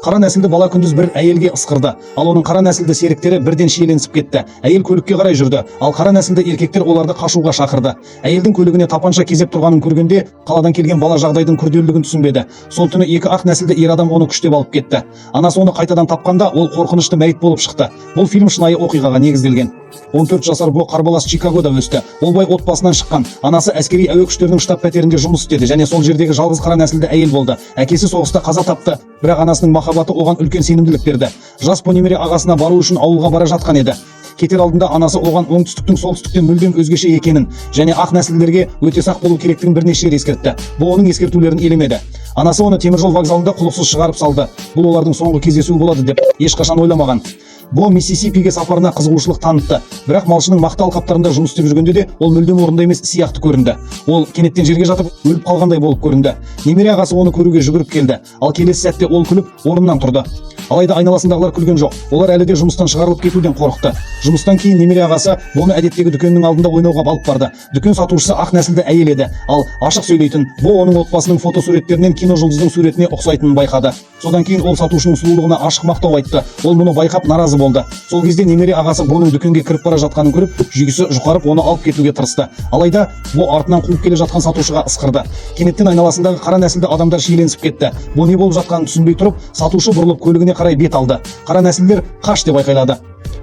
Қара нәсілді бала күндіз бір әйелге ысқырды, ал оның қара нәсілді серіктері бірден шиеленісіп кетті. Әйел көлікке қарай жүрді, ал қара нәсілді еркектер оларды қашуға шақырды. Әйелдің көлігіне тапанша кезеп тұрғанын көргенде, қаладан келген бала жағдайдың күрделілігін түсінбеді. Сол түні екі ақ нәсілді ер адам оны күштеп алып кетті. Анасы оны қайтадан тапқанда, ол қорқынышты мәйіт болып шықты. Бұл фильм шынайы оқиғаға негізделген. 14 жасар бұл қарбалас Чикагода өсті. Ол бай отбасынан шыққан. Анасы әскери әуе күштерінің штаб пәтерінде жұмыс істеді және сол жердегі жалғыз қара нәсілді әйел болды. Әкесі соғыста қаза тапты, бірақ анасының махаббаты оған үлкен сенімділік берді. Жас по немере ағасына бару үшін ауылға бара жатқан еді. Кетер алдында анасы оған оңтүстіктің солтүстіктен мүлдем өзгеше екенін және ақ нәсілдерге өте сақ болу керектігін бірнеше рет ескертті. Бұл оның ескертулерін елемеді. Анасы оны теміржол вокзалында құлықсыз шығарып салды. Бұл олардың соңғы кездесуі болады деп ешқашан ойламаған. Бо Миссисипиге сапарына қызығушылық танытты, бірақ малшының мақта алқаптарында жұмыс істеп жүргенде де ол мүлдем орында емес сияқты көрінді. Ол кенеттен жерге жатып өліп қалғандай болып көрінді. Немере ағасы оны көруге жүгіріп келді, ал келесі сәтте ол күліп орнынан тұрды. Алайда айналасындағылар күлген жоқ. Олар әлі де жұмыстан шығарылып кетуден қорықты. Жұмыстан кейін немере ағасы оны әдеттегі дүкеннің алдында ойнауға алып барды. Дүкен сатушысы ақ нәсілді әйел еді, ал ашық сөйлейтін. Бо оның отбасының фотосуреттерінен кино жұлдыздың суретіне ұқсайтынын байқады. Содан кейін ол сатушының сұлулығына ашық мақтау айтты. Ол мұны байқап наразы болды. Сол кезде немере ағасы Боның дүкенге кіріп бара жатқанын көріп, жүйгісі жұқарып оны алып кетуге тырысты. Алайда Бо артынан қуып келе жатқан сатушыға ысқырды. Кенеттен айналасындағы қара нәсілді адамдар шиеленісіп кетті. Бо не болып жатқанын түсінбей тұрып, сатушы бұрылып көлігіне қарай бет алды. Қара нәсілдер қаш деп айқайлады.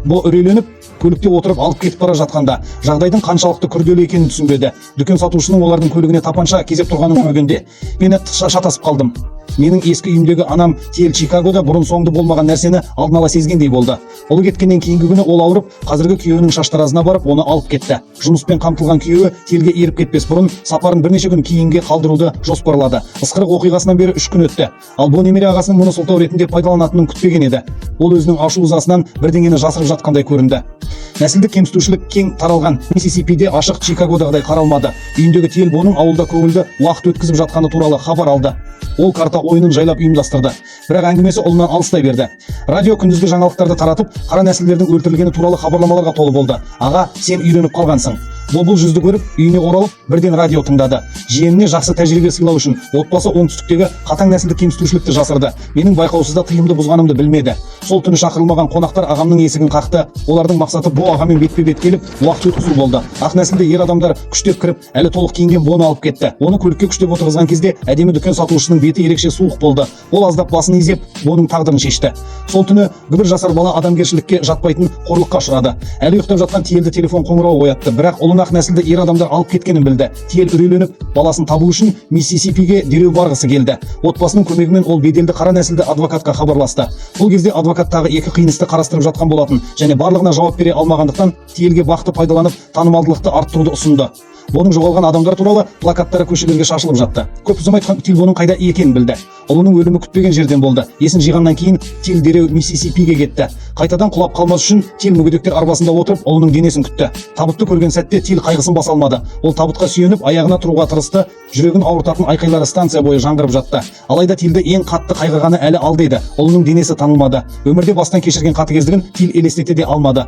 Бо үрейленіп көлікте отырып алып кетіп бара жатқанда жағдайдың қаншалықты күрделі екенін түсінбеді. Дүкен сатушының олардың көлігіне тапанша кезеп тұрғанын көргенде мені шатасып қалдым. Менің ескі үйімдегі анам Тиэл Чикагода бұрын соңды болмаған нәрсені алдын ала сезгендей болды. Ұлы кеткеннен кейінгі күні ол ауырып, қазіргі күйеуінің шаштаразына барып, оны алып кетті. Жұмыспен қамтылған күйеуі Тиэлге еріп кетпес бұрын сапарын бірнеше күн кейінге қалдыруды жоспарлады. Ысқырық оқиғасынан бері 3 күн өтті. Ал Бо немере ағасының мұны сылтау ретінде пайдаланатынын күтпеген еді. Ол өзінің ашу ызасынан бірдеңені жасырып жатқандай көрінді. Нәсілдік кемсітушілік кең таралған Миссисипиде ашық Чикагодағыдай қаралмады. Үйіндегі Тиэл Боның ауылда көңілді уақыт өткізіп жатқаны туралы хабар алды. Ол карта ойынын жайлап ұйымдастырды. Бірақ әңгімесі ұлынан алыстай берді. Радио күндізгі жаңалықтарды таратып, қара нәсілдердің өлтірілгені туралы хабарламаларға толы болды. Аға, сен үйреніп қалғансың. Бұл жүзді көріп, үйіне оралып, бірден радио тыңдады. Жиеніне жақсы тәжірибе сыйлау үшін отбасы оңтүстіктегі қатаң нәсілдік кемсітушілікті жасырды. Менің байқаусызда тыйымды бұзғанымды білмеді. Сол түні шақырылмаған қонақтар ағамның есігін қақты. Олардың мақсаты Бо ағамен бетпе-бет келіп, уақыт өткізу болды. Ақ нәсілді ер адамдар күштеп кіріп, әлі толық киінген Боны алып кетті. Оны көлікке күштеп отырғызған кезде әдемі дүкен сатушысының беті ерекше суық болды. Ол аздап басын изеп, Боның тағдырын шешті. Сол түні бір жасар бала адамгершілікке жатпайтын қорлыққа ұшырады. Әлі ұйықтап жатқан Тиэлді телефон қоңырауы оятты, бірақ ұлын ақ нәсілді ер адамдар алып кеткенін білді. Тиэл үрейленіп, баласын табу үшін Миссисипиге дереу барғысы келді. Отбасының көмегімен ол беделді қара нәсілді адвокатқа хабарласты. Бұл кезде адвокат тағы екі қиын істі қарастырып жатқан болатын және барлығына жауап бере алмағандықтан Тиэлге бақты пайдаланып танымалдылықты арттыруды ұсынды. Боның жоғалған адамдар туралы плакаттары көшелерге шашылып жатты. Көп ұзамай Тиэл Боның қайда екенін білді. Ұлының өлімі күтпеген жерден болды. Есін жиғаннан кейін Тиэл дереу Миссисипиге кетті. Қайтадан құлап қалмас үшін Тиэл мүгедектер арбасында отырып ұлының денесін күтті. Табытты көрген сәтте Тиэл қайғысын баса алмады. Ол табытқа сүйеніп аяғына тұруға тырысты. Жүрегін ауыртатын айқайлары станция бойы жаңғырып жатты. Алайда Тиэлді ең қатты қайғырғаны әлі алды еді. Ұлының денесі танылмады. Өмірде бастан кешірген қатыгездігін Тиэл елестете де алмады.